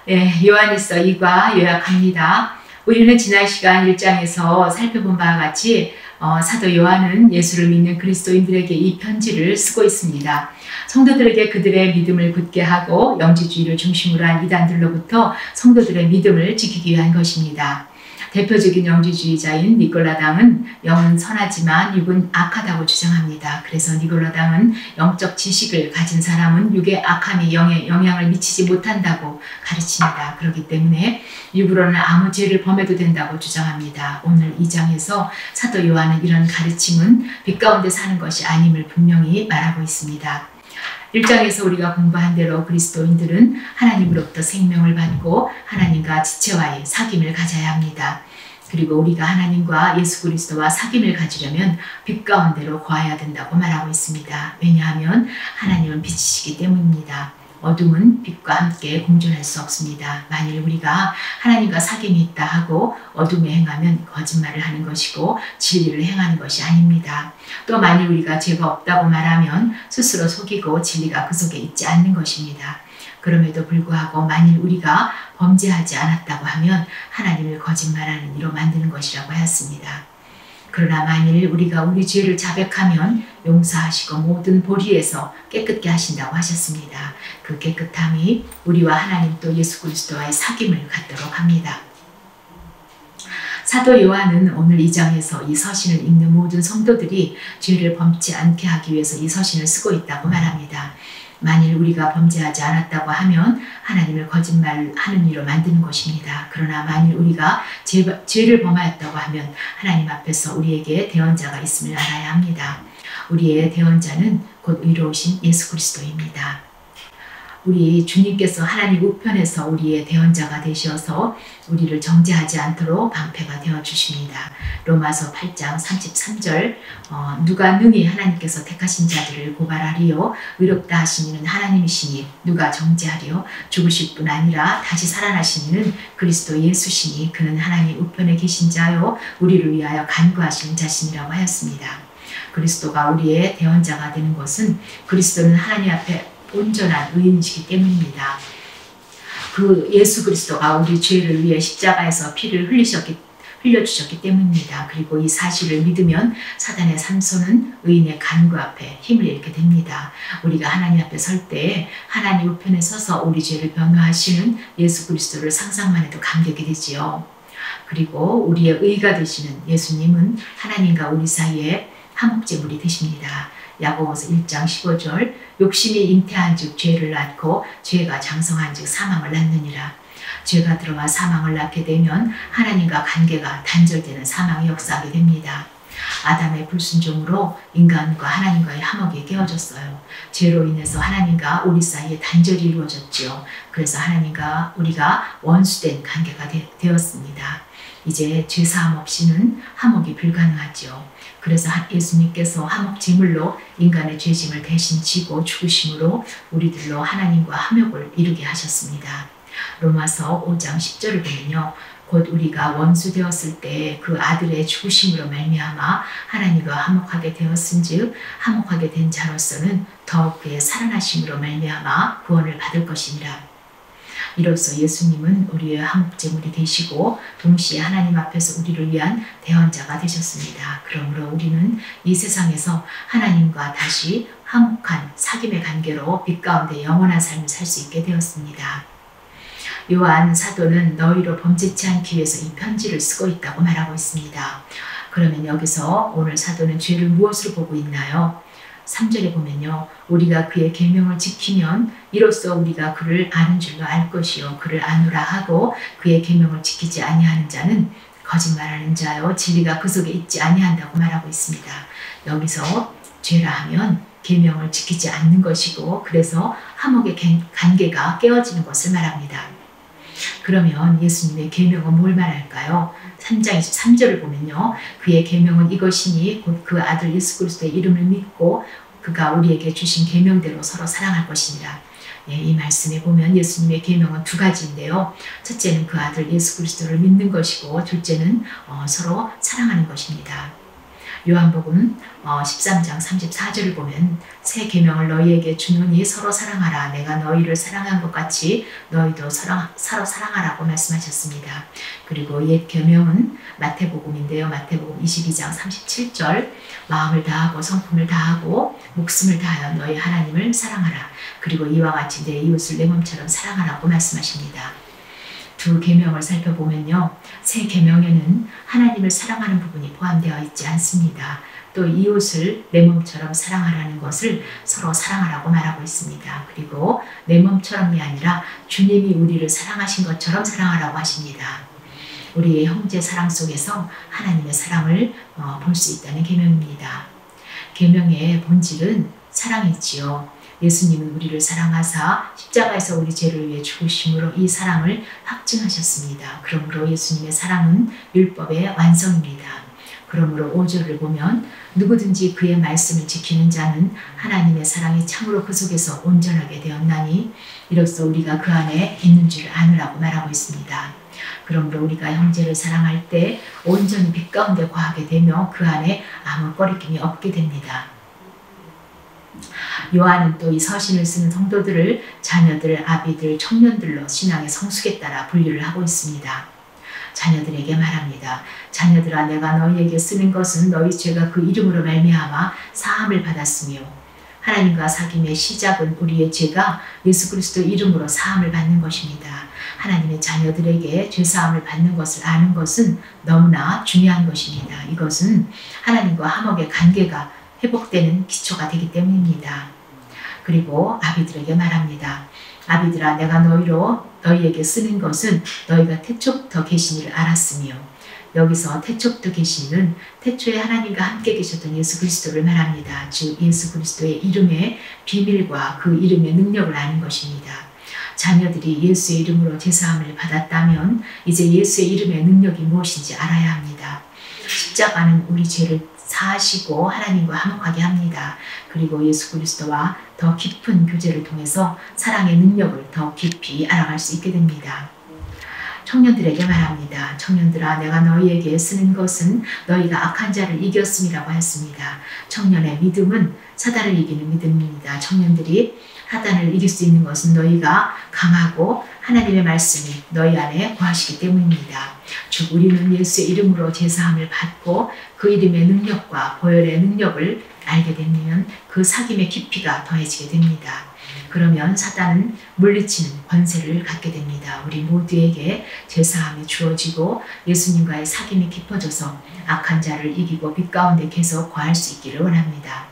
요한일서 2과 요약합니다. 우리는 지난 시간 1장에서 살펴본 바와 같이 사도 요한은 예수를 믿는 그리스도인들에게 이 편지를 쓰고 있습니다. 성도들에게 그들의 믿음을 굳게 하고 영지주의를 중심으로 한 이단들로부터 성도들의 믿음을 지키기 위한 것입니다. 대표적인 영지주의자인 니골라당은 영은 선하지만 육은 악하다고 주장합니다. 그래서 니골라당은 영적 지식을 가진 사람은 육의 악함이 영에 영향을 미치지 못한다고 가르칩니다. 그렇기 때문에 육으로는 아무 죄를 범해도 된다고 주장합니다. 오늘 2장에서 사도 요한은 이런 가르침은 빛 가운데 사는 것이 아님을 분명히 말하고 있습니다. 1장에서 우리가 공부한 대로 그리스도인들은 하나님으로부터 생명을 받고 하나님과 지체와의 사귐을 가져야 합니다. 그리고 우리가 하나님과 예수 그리스도와 사귐을 가지려면 빛 가운데로 거해야 된다고 말하고 있습니다. 왜냐하면 하나님은 빛이시기 때문입니다. 어둠은 빛과 함께 공존할 수 없습니다. 만일 우리가 하나님과 사귐이 있다 하고 어둠에 행하면 거짓말을 하는 것이고 진리를 행하는 것이 아닙니다. 또 만일 우리가 죄가 없다고 말하면 스스로 속이고 진리가 그 속에 있지 않는 것입니다. 그럼에도 불구하고 만일 우리가 범죄하지 않았다고 하면 하나님을 거짓말하는 이로 만드는 것이라고 하였습니다. 그러나 만일 우리가 우리 죄를 자백하면 용서하시고 모든 보리에서 깨끗게 하신다고 하셨습니다. 그 깨끗함이 우리와 하나님 또 예수 그리스도와의 사귐을 갖도록 합니다. 사도 요한은 오늘 2장에서 이 서신을 읽는 모든 성도들이 죄를 범치 않게 하기 위해서 이 서신을 쓰고 있다고 말합니다. 만일 우리가 범죄하지 않았다고 하면 하나님을 거짓말하는 이로 만드는 것입니다. 그러나 만일 우리가 죄를 범하였다고 하면 하나님 앞에서 우리에게 대언자가 있음을 알아야 합니다. 우리의 대언자는 곧 의로우신 예수 그리스도입니다. 우리 주님께서 하나님 우편에서 우리의 대언자가 되셔서 우리를 정죄하지 않도록 방패가 되어 주십니다. 로마서 8장 33절 누가 능히 하나님께서 택하신 자들을 고발하리요 의롭다 하신 이는 하나님이시니 누가 정죄하리요 죽으실 뿐 아니라 다시 살아나신 이는 그리스도 예수시니 그는 하나님 우편에 계신 자요 우리를 위하여 간구하시는 자신이라고 하였습니다. 그리스도가 우리의 대언자가 되는 것은 그리스도는 하나님 앞에 온전한 의인이시기 때문입니다. 그 예수 그리스도가 우리 죄를 위해 십자가에서 피를 흘려주셨기 때문입니다. 그리고 이 사실을 믿으면 사단의 삼손은 의인의 간구 앞에 힘을 잃게 됩니다. 우리가 하나님 앞에 설 때 하나님 우편에 서서 우리 죄를 변호하시는 예수 그리스도를 상상만 해도 감격이 되지요. 그리고 우리의 의가 되시는 예수님은 하나님과 우리 사이에 화목제물이 되십니다. 야고보서 1장 15절 욕심이 잉태한 즉 죄를 낳고 죄가 장성한 즉 사망을 낳느니라. 죄가 들어와 사망을 낳게 되면 하나님과 관계가 단절되는 사망이 역사하게 됩니다. 아담의 불순종으로 인간과 하나님과의 화목이 깨어졌어요. 죄로 인해서 하나님과 우리 사이에 단절이 이루어졌지요. 그래서 하나님과 우리가 원수된 관계가 되었습니다. 이제 죄사함 없이는 화목이 불가능하지요. 그래서 예수님께서 화목 제물로 인간의 죄짐을 대신 지고 죽으심으로 우리들로 하나님과 화목을 이루게 하셨습니다. 로마서 5장 10절을 보면요. 곧 우리가 원수 되었을 때 그 아들의 죽으심으로 말미암아 하나님과 화목하게 되었은즉 화목하게 된 자로서는 더욱 그의 살아나심으로 말미암아 구원을 받을 것이니라. 이로써 예수님은 우리의 화목제물이 되시고 동시에 하나님 앞에서 우리를 위한 대언자가 되셨습니다. 그러므로 우리는 이 세상에서 하나님과 다시 화목한 사귐의 관계로 빛 가운데 영원한 삶을 살 수 있게 되었습니다. 요한 사도는 너희로 범죄치 않기 위해서 이 편지를 쓰고 있다고 말하고 있습니다. 그러면 여기서 오늘 사도는 죄를 무엇으로 보고 있나요? 3절에 보면요. 우리가 그의 계명을 지키면 이로써 우리가 그를 아는 줄로 알 것이요 그를 아노라 하고 그의 계명을 지키지 아니하는 자는 거짓말하는 자요 진리가 그 속에 있지 아니한다고 말하고 있습니다. 여기서 죄라 하면 계명을 지키지 않는 것이고 그래서 화목의 관계가 깨어지는 것을 말합니다. 그러면 예수님의 계명은 뭘 말할까요? 3장 23절을 보면요. 그의 계명은 이것이니 곧 그 아들 예수 그리스도의 이름을 믿고 그가 우리에게 주신 계명대로 서로 사랑할 것이니라. 이 말씀에 보면 예수님의 계명은 두 가지인데요. 첫째는 그 아들 예수 그리스도를 믿는 것이고 둘째는 서로 사랑하는 것입니다. 요한복음 13장 34절을 보면 새 계명을 너희에게 주노니 서로 사랑하라. 내가 너희를 사랑한 것 같이 너희도 서로 사랑하라고 말씀하셨습니다. 그리고 옛 계명은 마태복음인데요. 마태복음 22장 37절 마음을 다하고 성품을 다하고 목숨을 다하여 너희 하나님을 사랑하라. 그리고 이와 같이 내 이웃을 내 몸처럼 사랑하라고 말씀하십니다. 두 계명을 살펴보면요. 새 계명에는 하나님을 사랑하는 부분이 포함되어 있지 않습니다. 또 이웃을 내 몸처럼 사랑하라는 것을 서로 사랑하라고 말하고 있습니다. 그리고 내 몸처럼이 아니라 주님이 우리를 사랑하신 것처럼 사랑하라고 하십니다. 우리의 형제 사랑 속에서 하나님의 사랑을 볼 수 있다는 계명입니다. 계명의 본질은 사랑이지요. 예수님은 우리를 사랑하사 십자가에서 우리 죄를 위해 죽으심으로 이 사랑을 확증하셨습니다. 그러므로 예수님의 사랑은 율법의 완성입니다. 그러므로 5절을 보면 누구든지 그의 말씀을 지키는 자는 하나님의 사랑이 참으로 그 속에서 온전하게 되었나니 이로써 우리가 그 안에 있는 줄 아느라고 말하고 있습니다. 그러므로 우리가 형제를 사랑할 때 온전히 빛 가운데 거하게 되며 그 안에 아무 꺼리낌이 없게 됩니다. 요한은 또 이 서신을 쓰는 성도들을 자녀들, 아비들, 청년들로 신앙의 성숙에 따라 분류를 하고 있습니다. 자녀들에게 말합니다. 자녀들아, 내가 너희에게 쓰는 것은 너희 죄가 그 이름으로 말미암아 사함을 받았으며 하나님과 사귐의 시작은 우리의 죄가 예수 그리스도 이름으로 사함을 받는 것입니다. 하나님의 자녀들에게 죄사함을 받는 것을 아는 것은 너무나 중요한 것입니다. 이것은 하나님과 화목의 관계가 회복되는 기초가 되기 때문입니다. 그리고 아비들에게 말합니다. 아비들아, 내가 너희에게 쓰는 것은 너희가 태초부터 계신 이를 알았으며, 여기서 태초부터 계시는 태초에 하나님과 함께 계셨던 예수 그리스도를 말합니다. 즉 예수 그리스도의 이름의 비밀과 그 이름의 능력을 아는 것입니다. 자녀들이 예수의 이름으로 제사함을 받았다면 이제 예수의 이름의 능력이 무엇인지 알아야 합니다. 십자가는 우리 죄를 사하시고 하나님과 화목하게 합니다. 그리고 예수 그리스도와 더 깊은 교제를 통해서 사랑의 능력을 더 깊이 알아갈 수 있게 됩니다. 청년들에게 말합니다. 청년들아, 내가 너희에게 쓰는 것은 너희가 악한 자를 이겼음이라고 했습니다. 청년의 믿음은 사단을 이기는 믿음입니다. 청년들이 사단을 이길 수 있는 것은 너희가 강하고 하나님의 말씀이 너희 안에 거하시기 때문입니다. 즉 우리는 예수의 이름으로 제사함을 받고 그 이름의 능력과 보혈의 능력을 알게 되면 그 사귐의 깊이가 더해지게 됩니다. 그러면 사단은 물리치는 권세를 갖게 됩니다. 우리 모두에게 제사함이 주어지고 예수님과의 사귐이 깊어져서 악한 자를 이기고 빛 가운데 계속 거할 수 있기를 원합니다.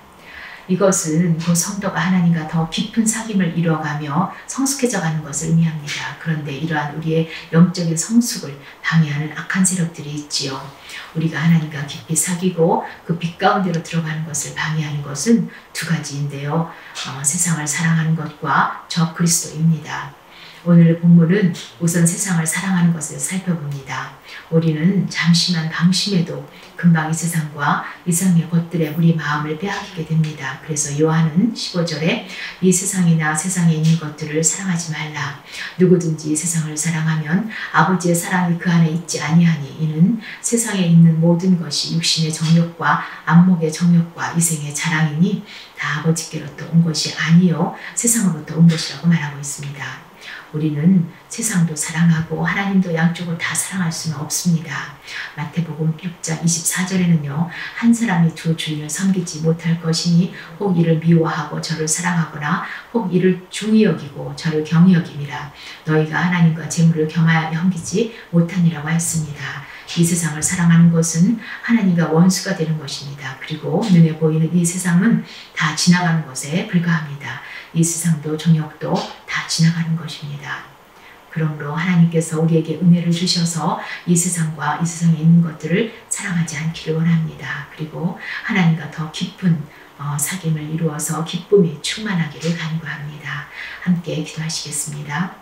이것은 그 성도가 하나님과 더 깊은 사귐을 이루어가며 성숙해져가는 것을 의미합니다. 그런데 이러한 우리의 영적인 성숙을 방해하는 악한 세력들이 있지요. 우리가 하나님과 깊이 사귀고 그 빛 가운데로 들어가는 것을 방해하는 것은 두 가지인데요. 세상을 사랑하는 것과 저 그리스도입니다. 오늘 본문은 우선 세상을 사랑하는 것을 살펴봅니다. 우리는 잠시만 방심해도 금방 이 세상과 이상의 것들에 우리 마음을 빼앗기게 됩니다. 그래서 요한은 15절에 이 세상이나 세상에 있는 것들을 사랑하지 말라. 누구든지 세상을 사랑하면 아버지의 사랑이 그 안에 있지 아니하니 이는 세상에 있는 모든 것이 육신의 정욕과 안목의 정욕과 이생의 자랑이니 다 아버지께로부터 온 것이 아니요 세상으로부터 온 것이라고 말하고 있습니다. 우리는 세상도 사랑하고 하나님도 양쪽을 다 사랑할 수는 없습니다. 마태복음 6장 24절에는요. 한 사람이 두 주인을 섬기지 못할 것이니 혹 이를 미워하고 저를 사랑하거나 혹 이를 중히 여기고 저를 경히 여김이라. 너희가 하나님과 재물을 겸하여 섬기지 못하니라고 했습니다. 이 세상을 사랑하는 것은 하나님과 원수가 되는 것입니다. 그리고 눈에 보이는 이 세상은 다 지나가는 것에 불과합니다. 이 세상도 정욕도 다 지나가는 것입니다. 그러므로 하나님께서 우리에게 은혜를 주셔서 이 세상과 이 세상에 있는 것들을 사랑하지 않기를 원합니다. 그리고 하나님과 더 깊은 사귐을 이루어서 기쁨이 충만하기를 간구합니다. 함께 기도하시겠습니다.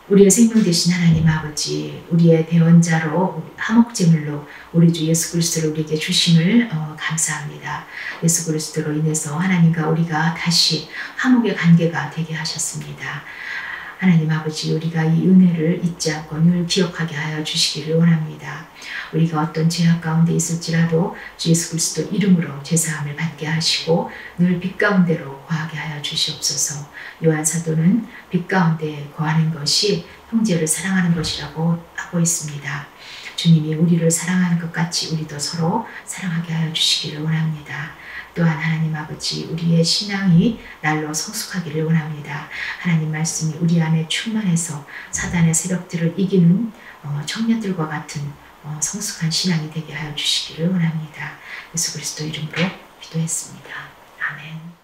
우리의 생명 되신 하나님 아버지, 우리의 대원자로 화목제물로 우리 주 예수 그리스도를 우리에게 주심을 감사합니다. 예수 그리스도로 인해서 하나님과 우리가 다시 화목의 관계가 되게 하셨습니다. 하나님 아버지, 우리가 이 은혜를 잊지 않고 늘 기억하게 하여 주시기를 원합니다. 우리가 어떤 죄악 가운데 있을지라도 주 예수 그리스도 이름으로 죄사함을 받게 하시고 늘 빛 가운데로 거하게 하여 주시옵소서. 요한 사도는 빛 가운데 거하는 것이 형제를 사랑하는 것이라고 하고 있습니다. 주님이 우리를 사랑하는 것 같이 우리도 서로 사랑하게 하여 주시기를 원합니다. 또한 하나님 아버지, 우리의 신앙이 날로 성숙하기를 원합니다. 하나님 말씀이 우리 안에 충만해서 사단의 세력들을 이기는 청년들과 같은 성숙한 신앙이 되게 하여 주시기를 원합니다. 예수 그리스도 이름으로 기도했습니다. 아멘.